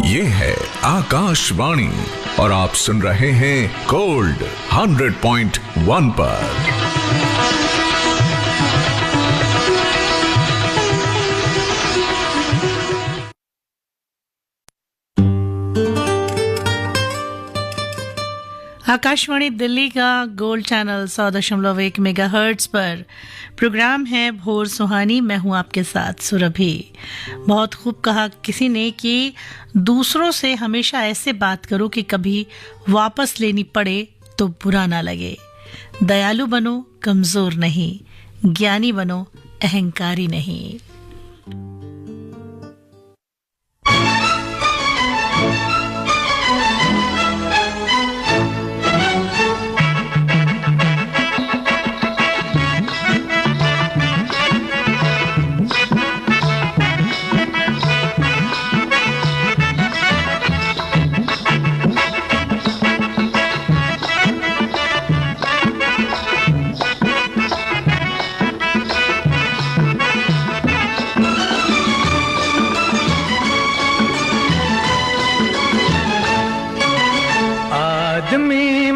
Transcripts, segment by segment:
ये है आकाशवाणी और आप सुन रहे हैं गोल्ड 100.1 पर। आकाशवाणी दिल्ली का गोल्ड चैनल 100.1 मेगाहर्ट्ज पर प्रोग्राम है भोर सुहानी। मैं हूं आपके साथ सुरभि। बहुत खूब कहा किसी ने कि दूसरों से हमेशा ऐसे बात करो कि कभी वापस लेनी पड़े तो बुरा ना लगे। दयालु बनो, कमजोर नहीं। ज्ञानी बनो, अहंकारी नहीं।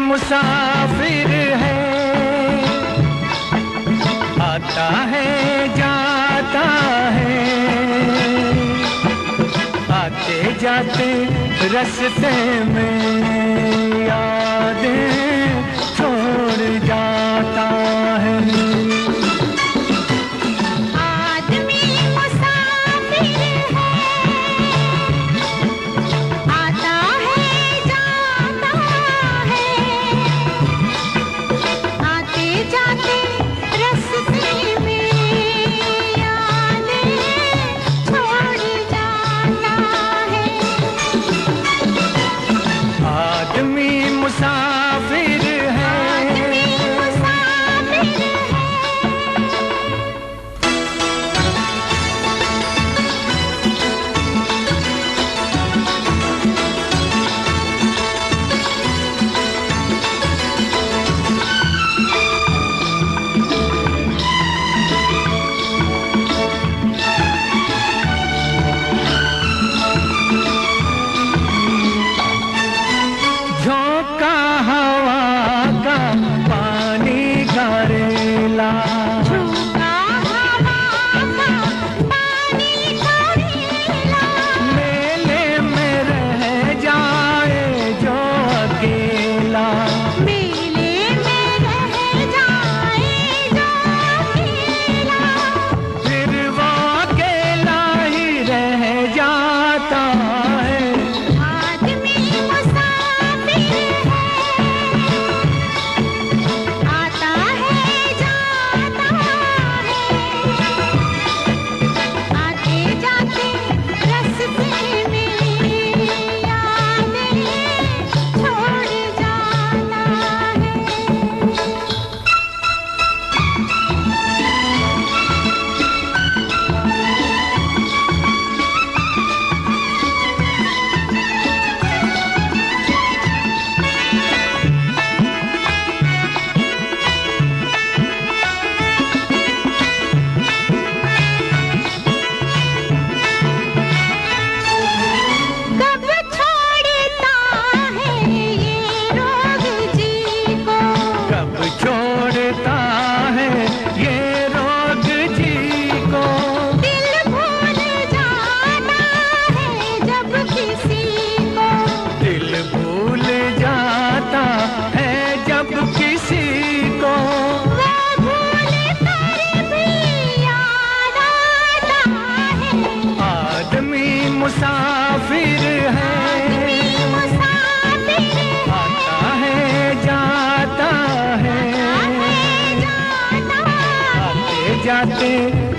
मुसाफिर है, आता है जाता है, आते जाते रास्ते में यादें छोड़ जाता है।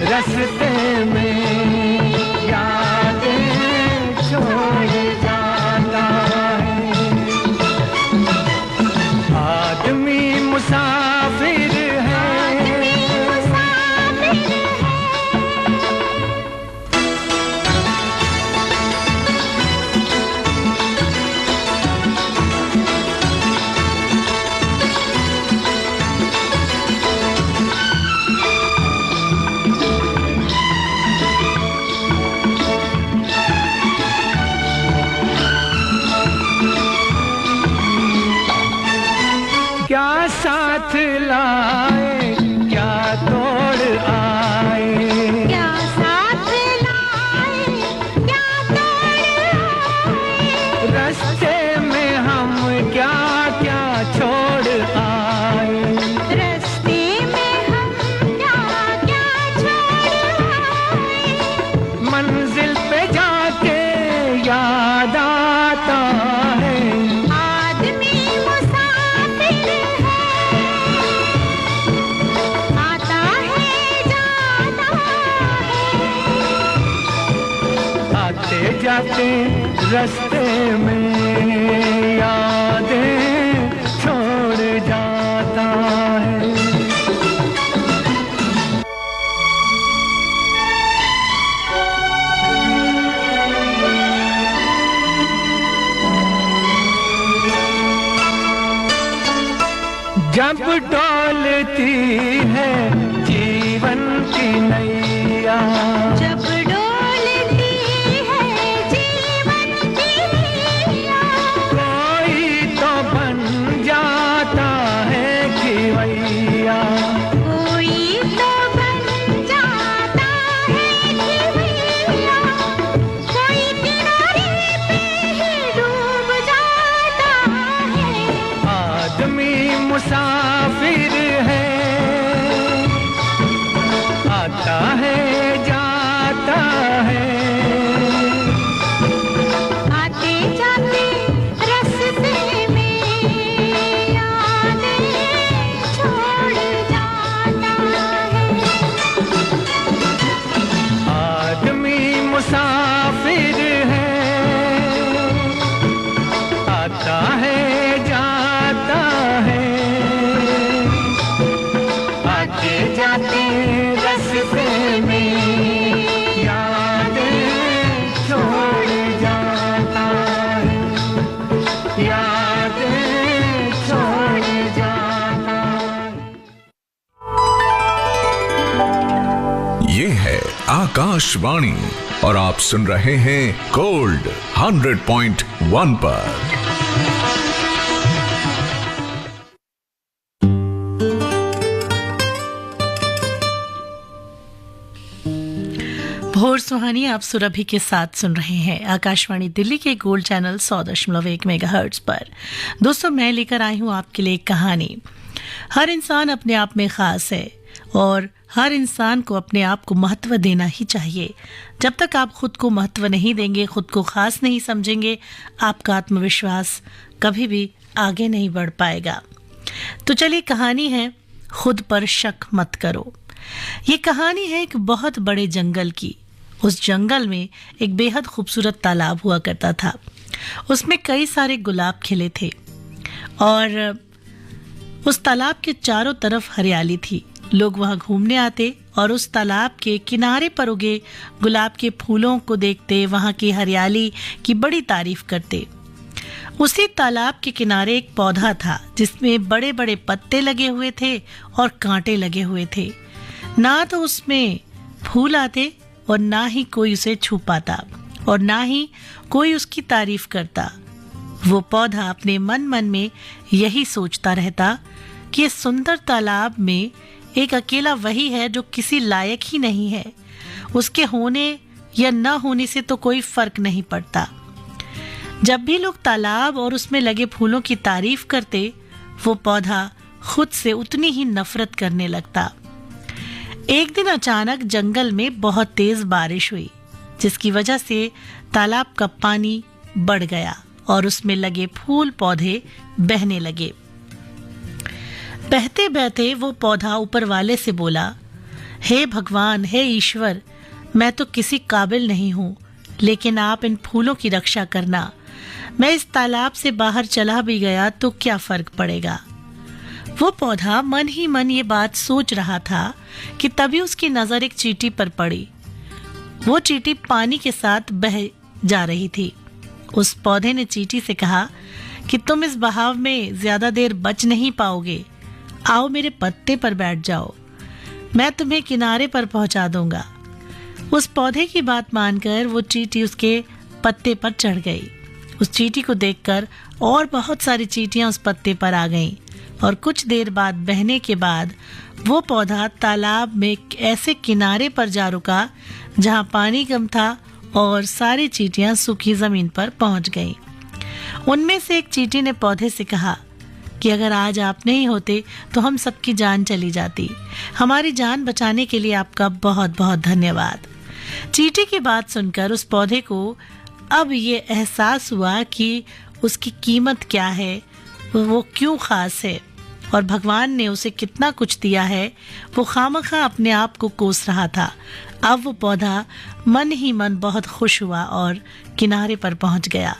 रास्ते में यादें छोड़ जाता है। आदमी मुसाफिर है, साथ लाए क्या तोड़ आए, क्या साथ लाए क्या तोड़ आए, रास्ते में हम क्या क्या छोड़ आए, रास्ते में हम क्या क्या छोड़ आए, मंजिल पे जाके याद आता है, आदमी मुसाफिर है, आता है जाता है, आते जाते रास्ते में यादें छोड़ जाता है। जब डोलती है जीवन की नैया, जब डोलती है जीवन की नैया, कोई तो बन जाता है खिवैया, कोई तो बन जाता है खिवैया, कोई किनारे पे ही डूब जाता है, आदमी मुसाफिर है, आता है जाता है, आते जाते रास्ते में यादें छोड़ जाता है, आदमी मुसाफिर है, आता है जाता है, आते जाते रास्ते में यादें छोड़ जाता है, यादें छोड़ जाता है। ये है आकाशवाणी और आप सुन रहे हैं गोल्ड 100.1 पर। भोर सुहानी आप सुरभि के साथ सुन रहे हैं आकाशवाणी दिल्ली के गोल्ड चैनल 100.1 मेगाहर्ट्ज पर। दोस्तों, मैं लेकर आई हूं आपके लिए एक कहानी। हर इंसान अपने आप में खास है और हर इंसान को अपने आप को महत्व देना ही चाहिए। जब तक आप खुद को महत्व नहीं देंगे, खुद को खास नहीं समझेंगे, आपका आत्मविश्वास कभी भी आगे नहीं बढ़ पाएगा। तो चलिए, कहानी है खुद पर शक मत करो। ये कहानी है एक बहुत बड़े जंगल की। उस जंगल में एक बेहद खूबसूरत तालाब हुआ करता था। उसमें कई सारे गुलाब खिले थे और उस तालाब के चारों तरफ हरियाली थी। लोग वहां घूमने आते और उस तालाब के किनारे पर उगे गुलाब के फूलों को देखते, वहां की हरियाली की बड़ी तारीफ करते। उसी तालाब के किनारे एक पौधा था जिसमें बड़े बड़े पत्ते लगे हुए थे और कांटे लगे हुए थे। ना तो उसमें फूल आते और ना ही कोई उसे छू पाता और ना ही कोई उसकी तारीफ करता। वो पौधा अपने मन मन में यही सोचता रहता कि इस सुंदर तालाब में एक अकेला वही है जो किसी लायक ही नहीं है। उसके होने या न होने से तो कोई फर्क नहीं पड़ता। जब भी लोग तालाब और उसमें लगे फूलों की तारीफ करते, वो पौधा खुद से उतनी ही नफरत करने लगता। एक दिन अचानक जंगल में बहुत तेज बारिश हुई, जिसकी वजह से तालाब का पानी बढ़ गया और उसमें लगे फूल पौधे बहने लगे। बहते बहते वो पौधा ऊपर वाले से बोला, हे भगवान, हे ईश्वर, मैं तो किसी काबिल नहीं हूँ, लेकिन आप इन फूलों की रक्षा करना। मैं इस तालाब से बाहर चला भी गया तो क्या फर्क पड़ेगा। वो पौधा मन ही मन ये बात सोच रहा था कि तभी उसकी नजर एक चींटी पर पड़ी। वो चींटी पानी के साथ बह जा रही थी। उस पौधे ने चींटी से कहा कि तुम इस बहाव में ज्यादा देर बच नहीं पाओगे, आओ मेरे पत्ते पर बैठ जाओ, मैं तुम्हें किनारे पर पहुंचा दूंगा। उस पौधे की बात मानकर वो चींटी उसके पत्ते पर चढ़ गई। उस चींटी को देखकर और बहुत सारी चींटियां उस पत्ते पर आ गईं। और कुछ देर बाद बहने के बाद वो पौधा तालाब में ऐसे किनारे पर जा रुका जहां पानी कम था और सारी चींटियां सूखी जमीन पर पहुंच गईं। उनमें से एक चींटी ने पौधे से कहा कि अगर आज आप नहीं होते तो हम सबकी जान चली जाती। हमारी जान बचाने के लिए आपका बहुत बहुत धन्यवाद। चींटी की बात सुनकर उस पौधे को अब ये एहसास हुआ कि उसकी कीमत क्या है, वो क्यों खास है और भगवान ने उसे कितना कुछ दिया है। वो खामखा अपने आप को कोस रहा था। अब वो पौधा मन ही मन बहुत खुश हुआ और किनारे पर पहुंच गया।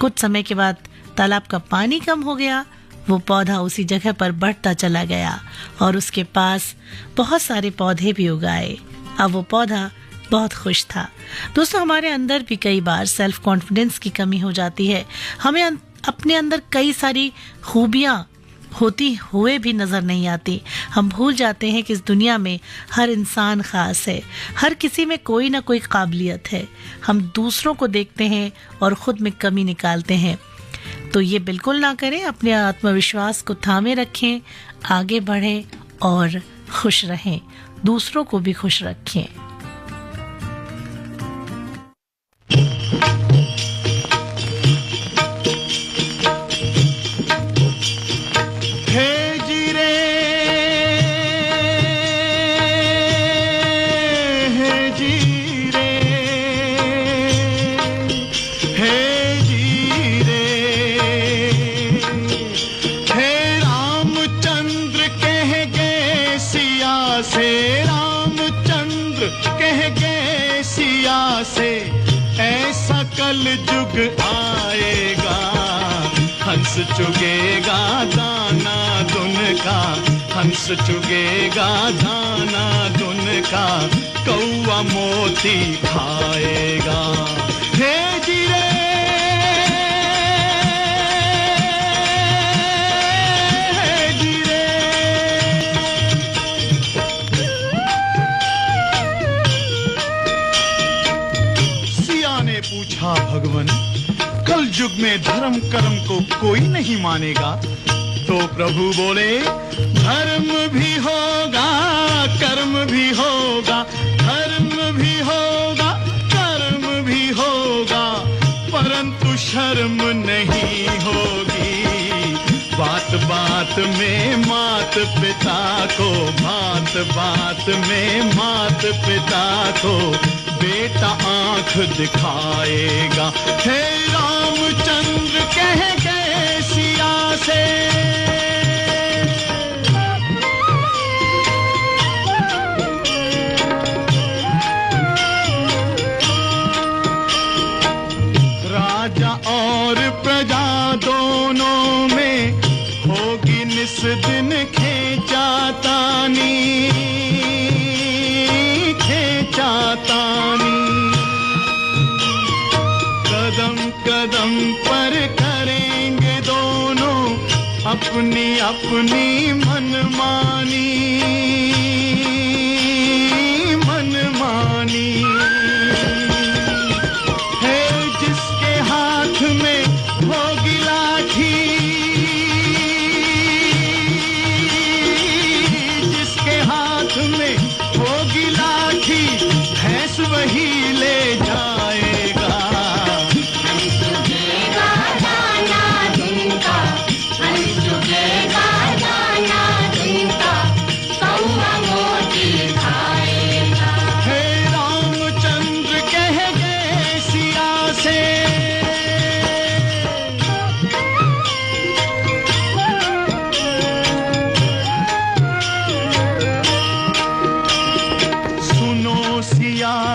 कुछ समय के बाद तालाब का पानी कम हो गया। वो पौधा उसी जगह पर बढ़ता चला गया और उसके पास बहुत सारे पौधे भी उगाए। अब वो पौधा बहुत खुश था। दोस्तों, हमारे अंदर भी कई बार सेल्फ कॉन्फिडेंस की कमी हो जाती है। हमें अपने अंदर कई सारी खूबियां होती हुए भी नजर नहीं आती। हम भूल जाते हैं कि इस दुनिया में हर इंसान खास है, हर किसी में कोई ना कोई काबिलियत है। हम दूसरों को देखते हैं और खुद में कमी निकालते हैं। तो ये बिल्कुल ना करें। अपने आत्मविश्वास को थामे रखें, आगे बढ़ें और खुश रहें, दूसरों को भी खुश रखें। जुग आएगा, हंस चुगेगा दाना दुन का, हंस चुगेगा दाना दुन का, कौवा मोती खाएगा। हे जीरे पूछा, भगवन कल युग में धर्म कर्म को कोई नहीं मानेगा? तो प्रभु बोले, धर्म भी होगा कर्म भी होगा, धर्म भी होगा कर्म भी होगा, परंतु शर्म नहीं होगी। बात बात में मात पिता को, बात बात में मात पिता को बेटा आंख दिखाएगा। हे रामचंद्र कह गए सिया से, राजा और प्रजा दोनों में होगी निस दिन खेचातानी, खेचातानी। कदम कदम पर करेंगे दोनों अपनी अपनी मनमानी, मनमानी। है जिसके हाथ में होगी लाठी, जिसके हाथ में होगी लाठी, भैंस वही ले जाएगा। हंस चुगेगा दाना दिन का, हंस चुगेगा दाना दिन का, कौवा मोती खाएगा। हे रामचंद्र कह गए सिया से,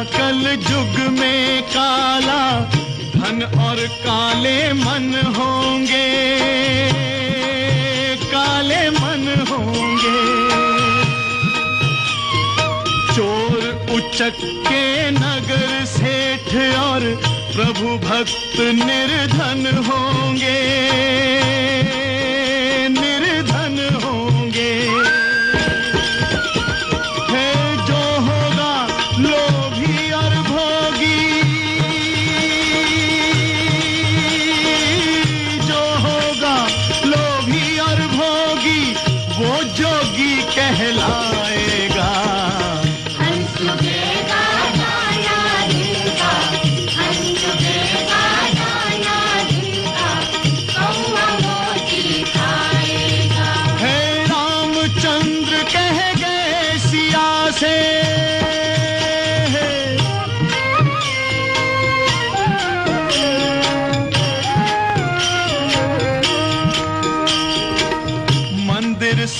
कल युग में काला धन और काले मन होंगे, काले मन होंगे। चोर उचक के नगर सेठ और प्रभु भक्त निर्धन होंगे, निर्धन होंगे। लोभी और भोगी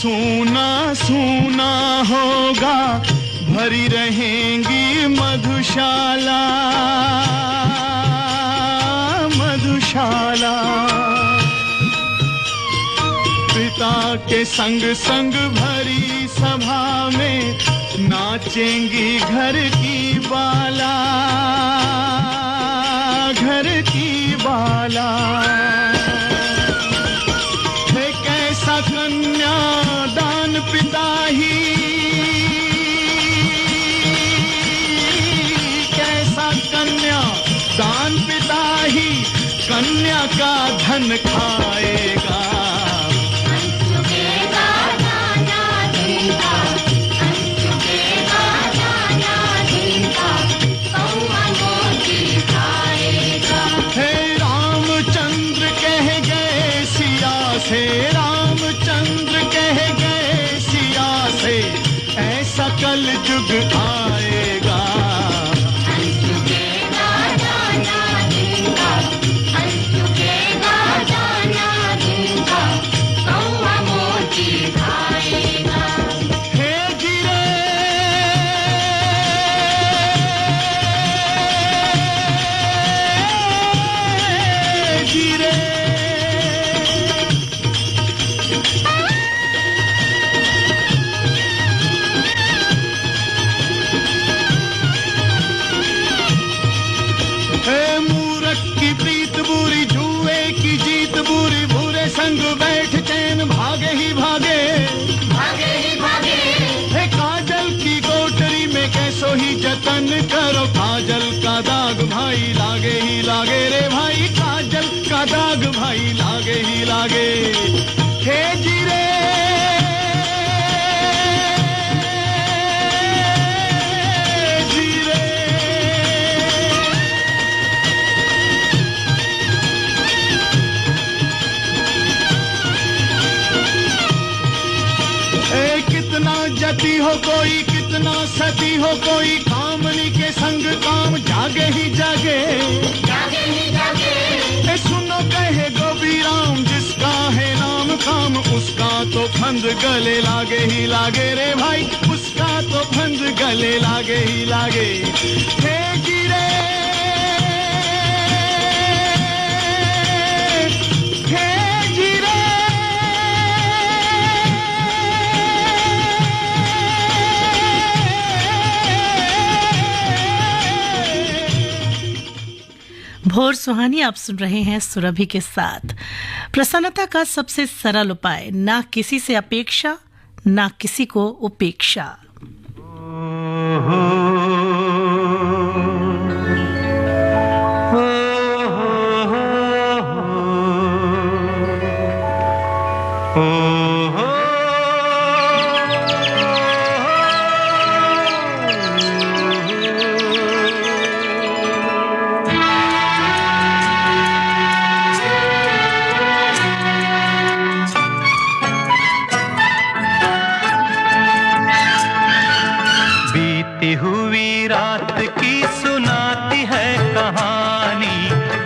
सूना सूना होगा, भरी रहेंगी मधुशाला मधुशाला। पिता के संग संग भरी सभा में नाचेंगी घर की बाला घर की बाला। है कैसा कन्या दान पिता ही, कैसा कन्या दान पिता ही कन्या का धन खाएगा। से रामचंद्र कह गए सिया से, ऐसा कल युग आएगा। संग बैठ चैन भागे ही भागे, भागे ही भागे। हे काजल की कोठरी में कैसो ही जतन करो, काजल का दाग भाई लागे ही लागे रे भाई, काजल का दाग भाई लागे ही लागे। हे जीरे जती हो कोई, कितना सती हो कोई, कामनी के संग काम जागे ही जागे, जागे ही जागे। सुनो कहे गोपी राम, जिसका है नाम काम, उसका तो फंद गले लागे ही लागे रे भाई, उसका तो फंद गले लागे ही लागे। हे गिरे भोर सुहानी आप सुन रहे हैं सुरभि के साथ। प्रसन्नता का सबसे सरल उपाय, ना किसी से अपेक्षा, ना किसी को उपेक्षा। हुई रात की सुनाती है कहानी,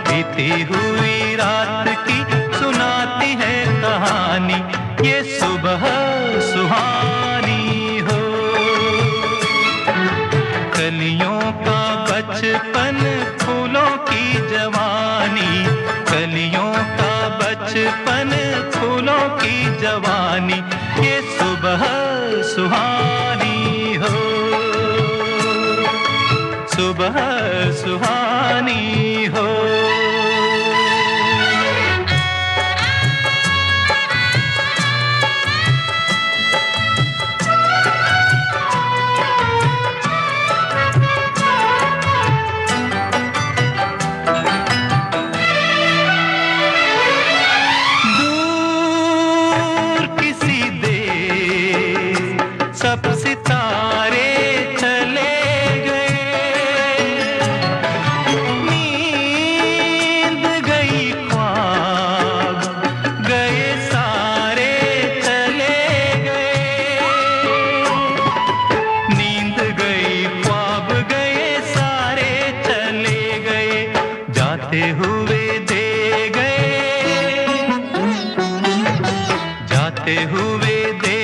बीती हुई रात की सुनाती है कहानी, ये सुबह सुहानी हो। कलियों का बचपन, फूलों की जवानी, कलियों का बचपन, फूलों की जवानी, ये सुबह सुहानी हो। सुबह सुहानी हो। दूर किसी देश सब सितारे हुए दे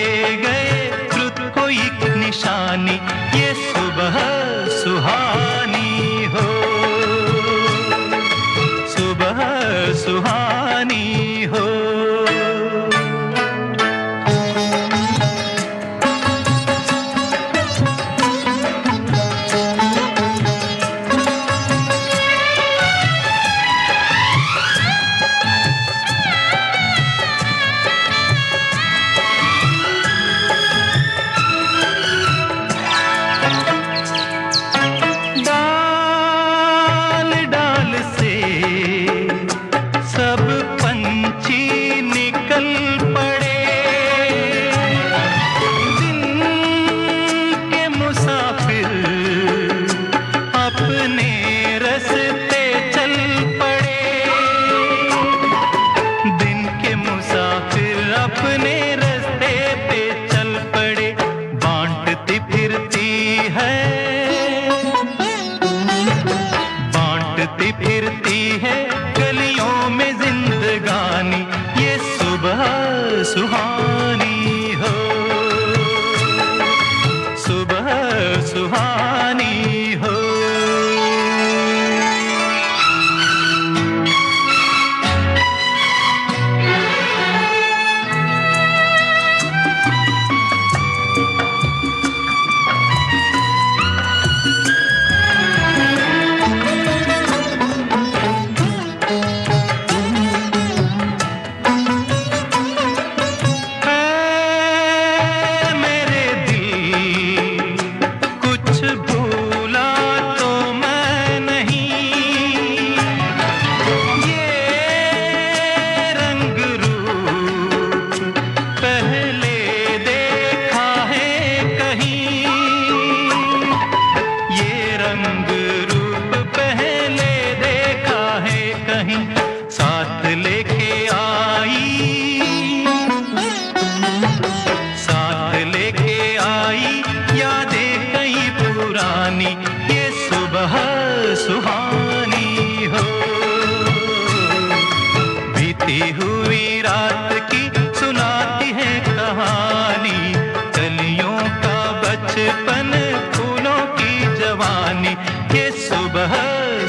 जवानी ये सुबह सुहानी हो, सुबह सुहानी हो। सुहानी हो, सुबह सुहानी हो।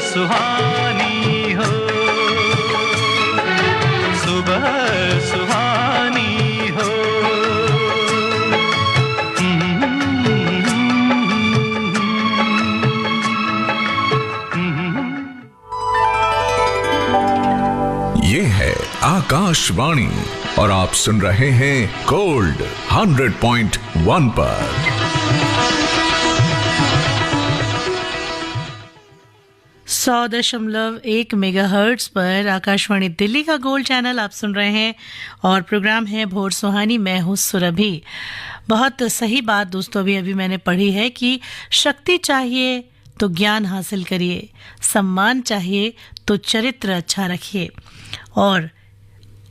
सुहानी हो, सुबह सुहानी हो। ये है आकाशवाणी और आप सुन रहे हैं गोल्ड 100.1 पर। 100.1 मेगाहर्ट्ज पर आकाशवाणी दिल्ली का गोल्ड चैनल आप सुन रहे हैं और प्रोग्राम है भोर सुहानी। मैं हूँ सुरभि। बहुत सही बात दोस्तों अभी मैंने पढ़ी है कि शक्ति चाहिए तो ज्ञान हासिल करिए, सम्मान चाहिए तो चरित्र अच्छा रखिए, और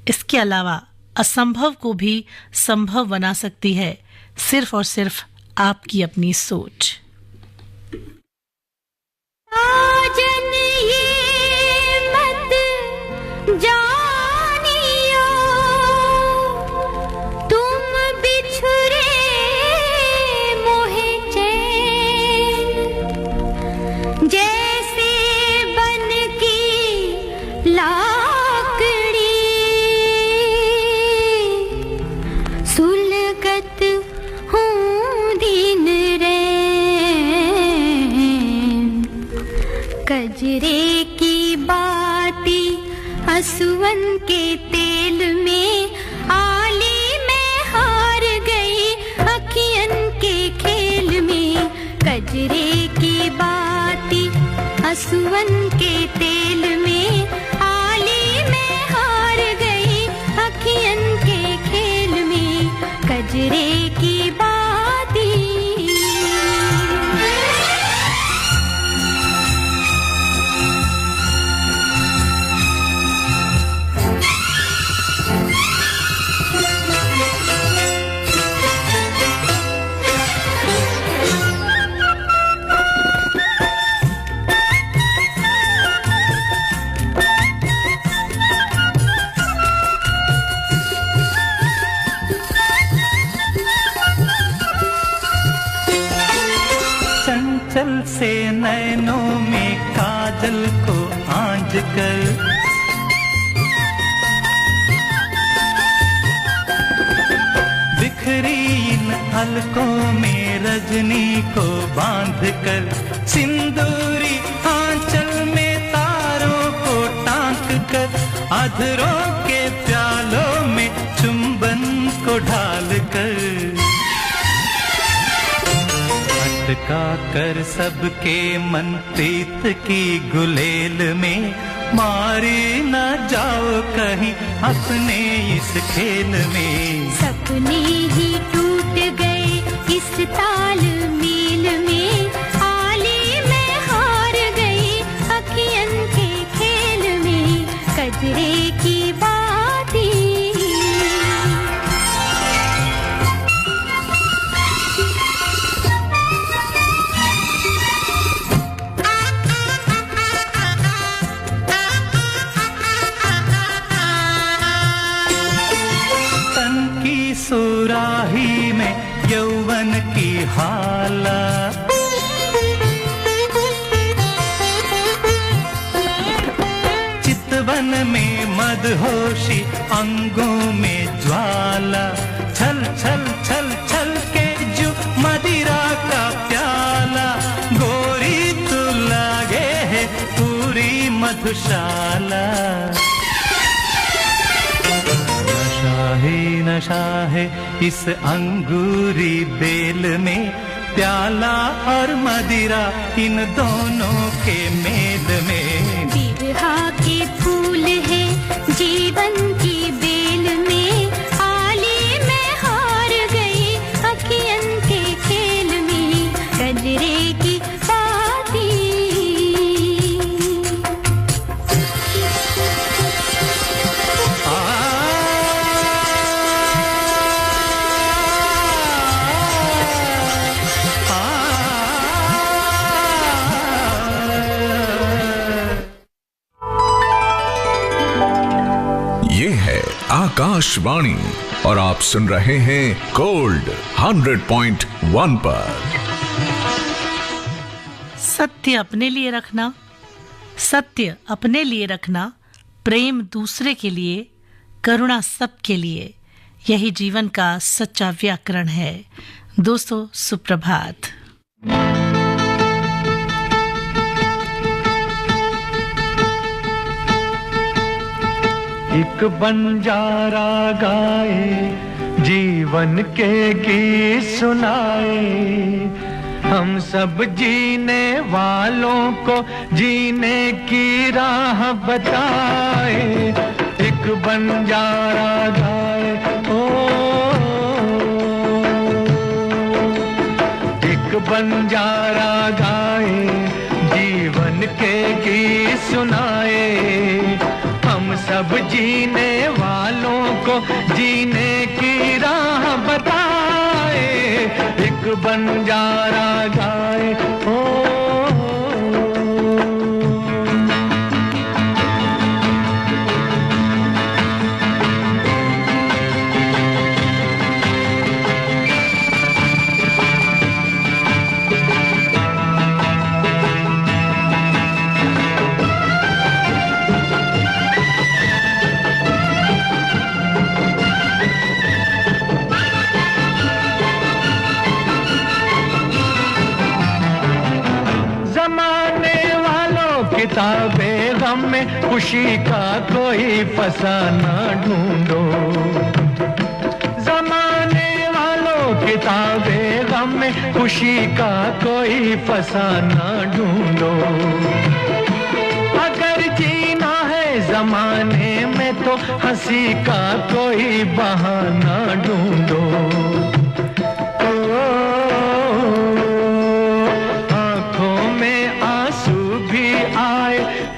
इसके अलावा असंभव को भी संभव बना सकती है सिर्फ और सिर्फ आपकी अपनी सोच। साजन ये मत जानियो तुम बिछुरे मोहे चैन, जैसे बन की लाकड़ी सुलगत हूँ दिन कजरे की बाती हसवन के तेल में आली में हार गई अखियन के खेल में। कजरे की बाती हसवन के तेल में आली में हार गई अखियन के खेल में। कजरे की बाती से नैनों में काजल को आंज कर, बिखरी इन हलकों में रजनी को बांध कर, सिंदूरी आंचल में तारों को टांक कर, अधरों के प्यालों में चुंबन को ढाल कर, अटका कर सबके मन प्रीत की गुलेल में, मारी न जाओ कहीं अपने इस खेल में। सपने ही टूट गए इस ताल मेल में, आली में हार गई अखियन के खेल में, कजरे की बाती सुराही में यौवन की हाला, चितवन में मदहोशी अंगों में ज्वाला, छल छल छल छल के जो मदिरा का प्याला, गोरी तू लागे है पूरी मधुशाला। नशा है इस अंगूरी बेल में, प्याला और मदिरा इन दोनों के मेल में। बिरहा के फूल है जीवन की बेल में, आली में हार गई अखियन के खेल में, कजरे की बाती आकाशवाणी और आप सुन रहे हैं गोल्ड 100.1 पर। सत्य अपने लिए रखना, सत्य अपने लिए रखना, प्रेम दूसरे के लिए, करुणा सबके लिए, यही जीवन का सच्चा व्याकरण है। दोस्तों सुप्रभात। एक बंजारा गाए जीवन के गीत सुनाए, हम सब जीने वालों को जीने की राह बताए। एक बंजारा गाए ओ, एक बंजारा गाए जीवन के गीत सुनाए, हम सब जीने वालों को जीने की राह बताए। एक बंजारा गाए ओ, किताबें गम में खुशी का कोई फसाना ढूंढो, जमाने वालों किताबें गम में खुशी का कोई फसाना ढूंढो। अगर जीना है जमाने में तो हंसी का कोई बहाना ढूंढो।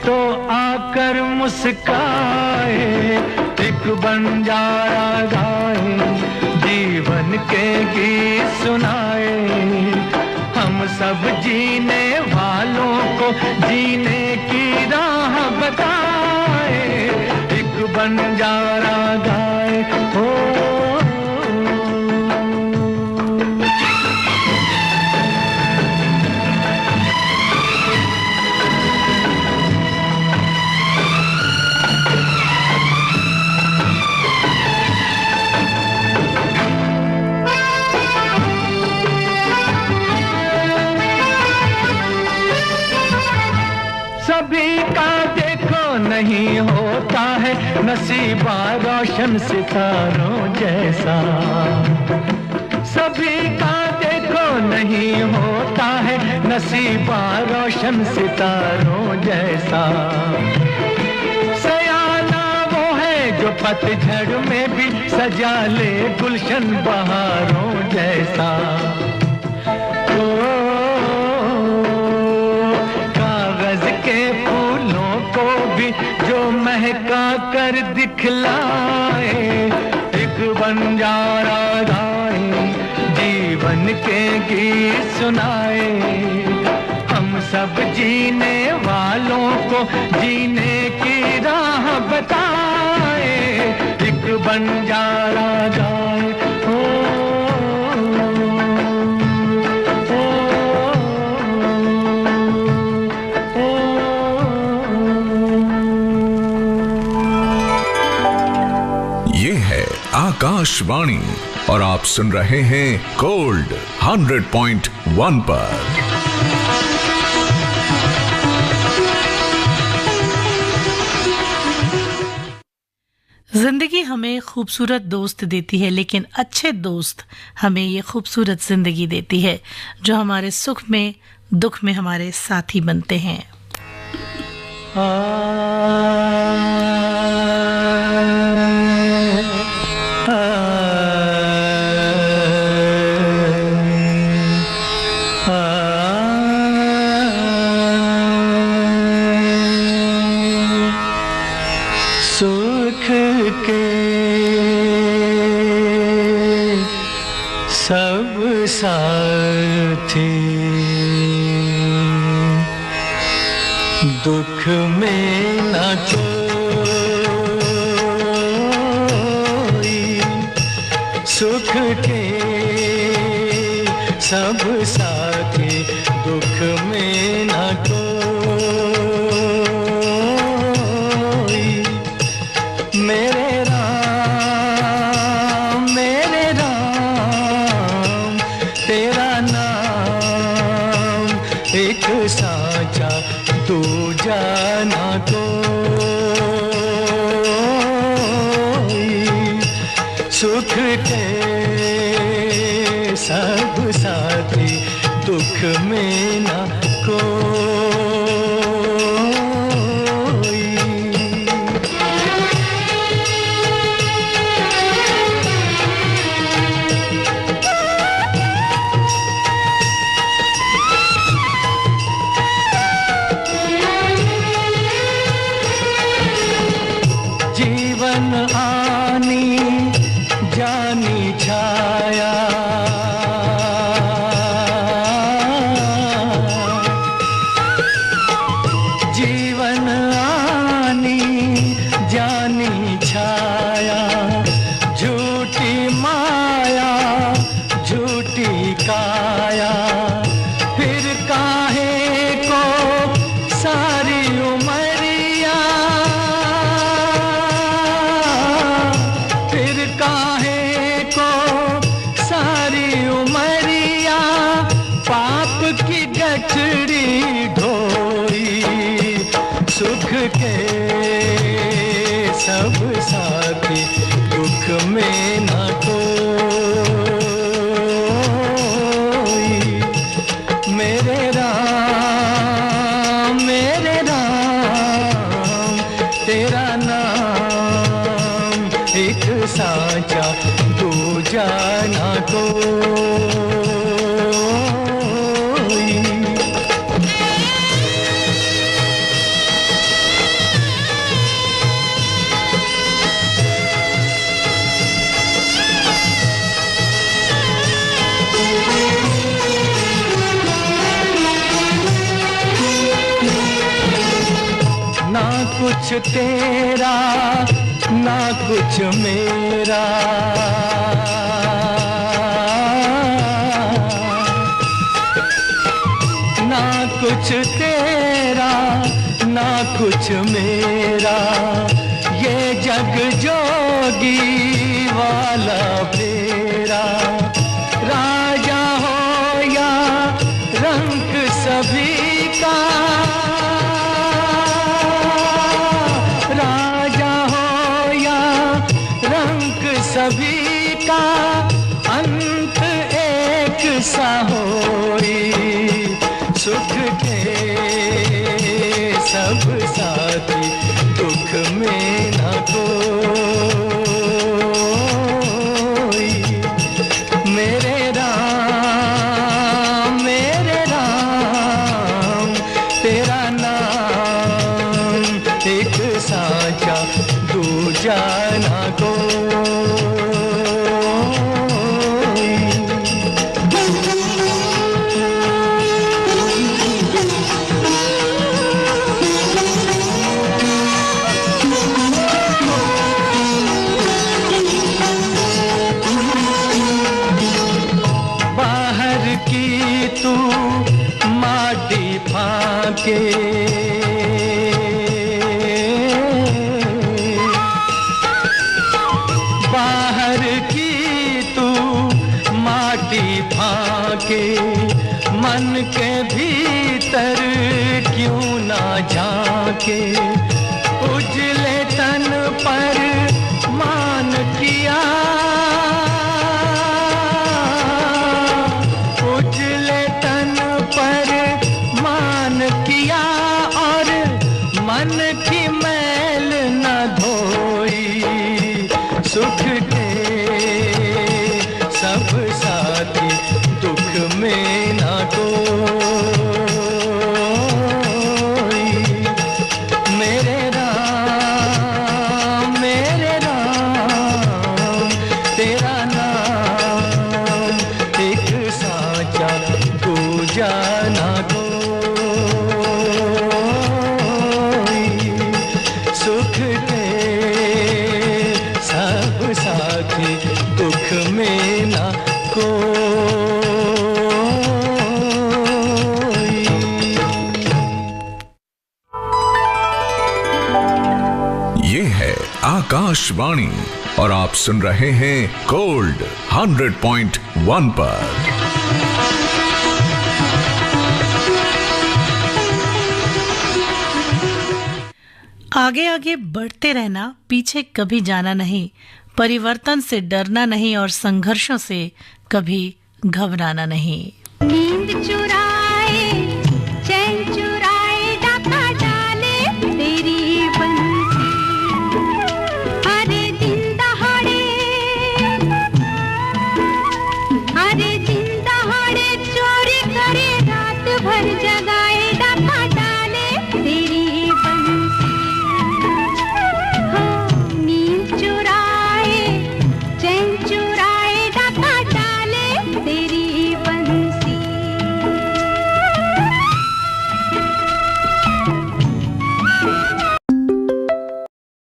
तो आकर मुस्काए, एक बंजारा गाए जीवन के गीत सुनाए, हम सब जीने वालों को जीने की राह बताए। एक बंजारा गाए हो, होता है नसीबा रोशन सितारों जैसा। सभी का देखो नहीं होता है नसीबा रोशन सितारों जैसा। सयाना वो है जो पतझड़ में भी सजा ले गुलशन बहारों जैसा। कागज के फूलों को भी जो महका कर दिखलाए, एक बंजारा गाए जीवन के गीत सुनाए। हम सब जीने वालों को जीने की राह बताए, एक बंजारा गाए। ये है आकाशवाणी और आप सुन रहे हैं गोल्ड 100.1 पर। जिंदगी हमें खूबसूरत दोस्त देती है, लेकिन अच्छे दोस्त हमें ये खूबसूरत जिंदगी देती है जो हमारे सुख में दुख में हमारे साथी बनते हैं। सुख के सब साथी दुख में न कोई। सुख के सब साथी दुख में न कोई। मेरे राम तेरा नाम एक साचा तू जाना कोई। सुख के सब साथी दुख में न कोई। जीवन आनी जानी छाया, जीवन आनी जानी छाया। झूठी माया झूठी काया, फिर काहे को सारी उमरिया। फिर काहे को सारी उमरिया, पाप की गठरी ढोई। सुख के सब साथी दुख में न कोई। मेरे राम तेरा नाम एक साचा तू जाना कोई। ना कुछ तेरा ना कुछ मेरा, ना कुछ तेरा ना कुछ मेरा। ये जग जोगी वाला फेरा, राजा हो या रंग सभी का। राजा सभी का अंत एक सा होई, सुख के सब साथी दुख में न कोई। मेरे राम तेरा नाम एक साचा दूजा ना के बाहर की तू माटी फाके, मन के भीतर क्यों ना झांके। उजले तन पर मान किया, उजले तन पर किया और मन की मैल न धोई। सुख के सब साथी दुख में न कोई। मेरे राम तेरा नाम एक साचा दूजा ना दुख में ना कोई। ये है आकाशवाणी और आप सुन रहे हैं गोल्ड 100.1 पर। आगे आगे बढ़ते रहना, पीछे कभी जाना नहीं, परिवर्तन से डरना नहीं और संघर्षों से कभी घबराना नहीं। नींद चुरा